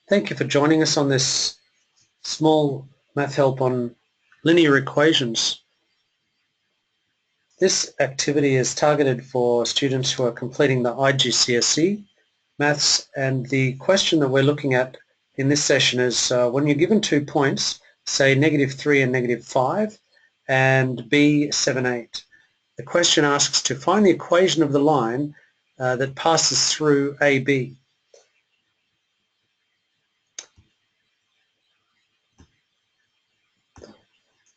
Thank you for joining us on this small math help on linear equations. This activity is targeted for students who are completing the IGCSE maths, and the question that we're looking at in this session is when you're given 2 points, say -3 and -5 and B 7, 8. The question asks to find the equation of the line that passes through AB.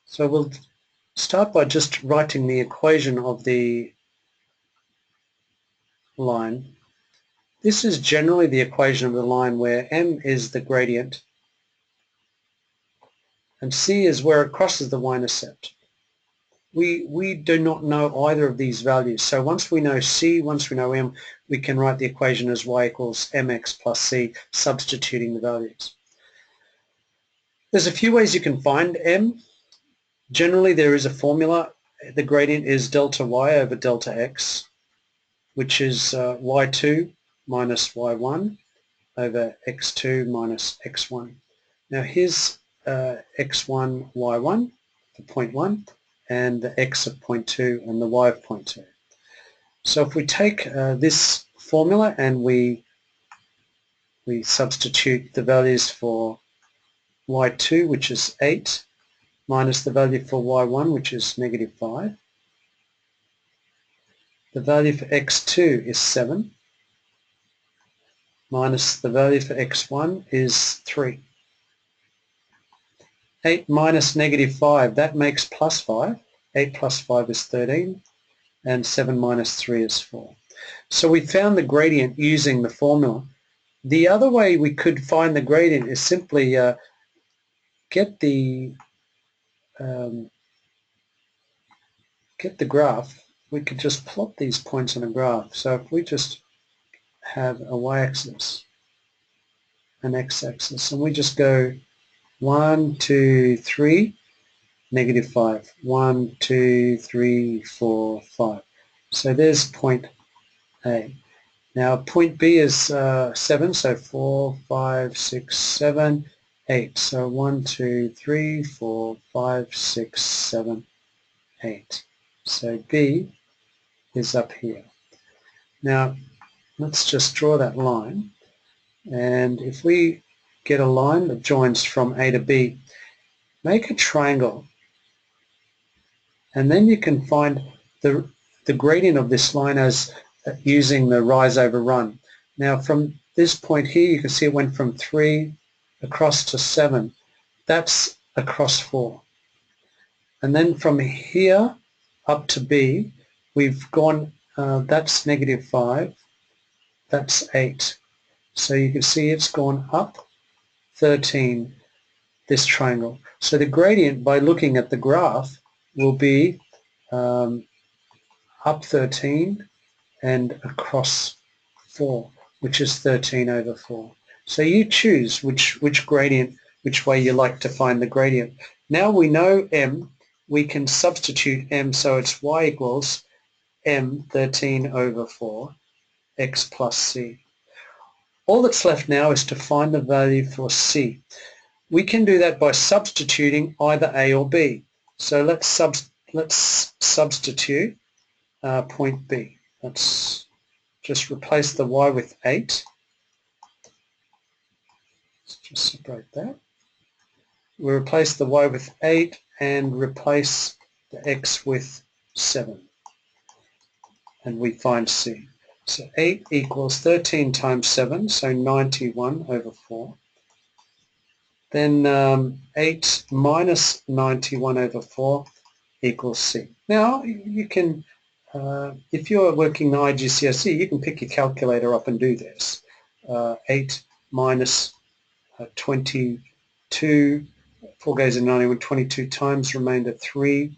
So we'll start by just writing the equation of the line. This is generally the equation of the line where m is the gradient and c is where it crosses the y-intercept. We do not know either of these values, so once we know c, once we know m, we can write the equation as y equals mx plus c, substituting the values. There's a few ways you can find m. Generally there is a formula. The gradient is delta y over delta x, which is y2 minus y1 over x2 minus x1. Now here's x1, y1 for point 1 and the x of point 2 and the y of point 2. So if we take this formula and we substitute the values for y2, which is 8, minus the value for y1, which is -5. The value for x2 is 7, minus the value for x1 is 3. 8 minus -5, that makes plus 5. 8 plus 5 is 13, and 7 minus 3 is 4. So we found the gradient using the formula. The other way we could find the gradient is simply get the graph. We could just plot these points on a graph. So if we just have a y-axis, an x-axis, and we just go 1, 2, 3, -5, 1, 2, 3, 4, 5. So there's point A. Now point B is 7, so 4, 5, 6, 7, 8. So 1, 2, 3, 4, 5, 6, 7, 8. So B is up here. Now let's just draw that line, and if we get a line that joins from A to B, make a triangle, and then you can find the gradient of this line as using the rise over run. Now from this point here you can see it went from 3 across to 7. That's across 4. And then from here up to B we've gone, that's -5, that's 8. So you can see it's gone up 13, this triangle. So the gradient, by looking at the graph, will be up 13 and across 4, which is 13 over 4. So you choose which gradient, which way you like to find the gradient. Now we know m, we can substitute m, so it's y equals m 13 over 4 x plus c. All that's left now is to find the value for c. We can do that by substituting either a or b. So let's substitute point B. Let's just replace the y with 8. Let's just separate that. We replace the y with 8 and replace the x with 7. And we find c. So 8 equals 13 times 7, so 91 over 4. Then 8 minus 91 over 4 equals c. Now you can, if you're working the IGCSE, you can pick your calculator up and do this. 8 minus 22, 4 goes in 91, 22 times, remainder 3.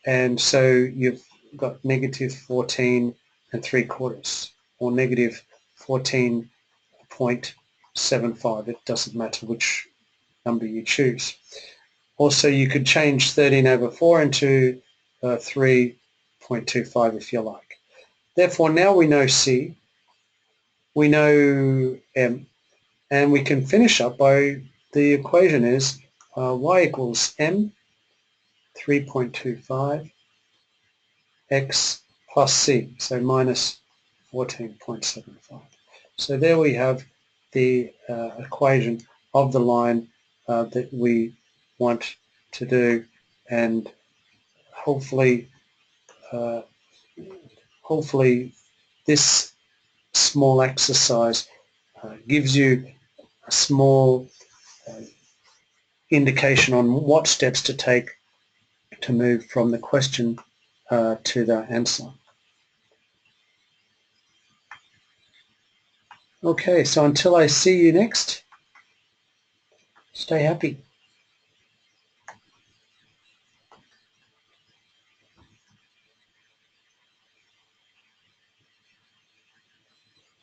And so you've got -14 3/4, or -14.75. It doesn't matter which number you choose. Also, you could change 13 over 4 into 3.25 if you like. Therefore, now we know C, we know M. And we can finish up by the equation is y equals m 3.25 x plus c, so minus 14.75. So there we have the equation of the line that we want to do, and hopefully this small exercise gives you a small indication on what steps to take to move from the question to the answer. Okay, so until I see you next, stay happy.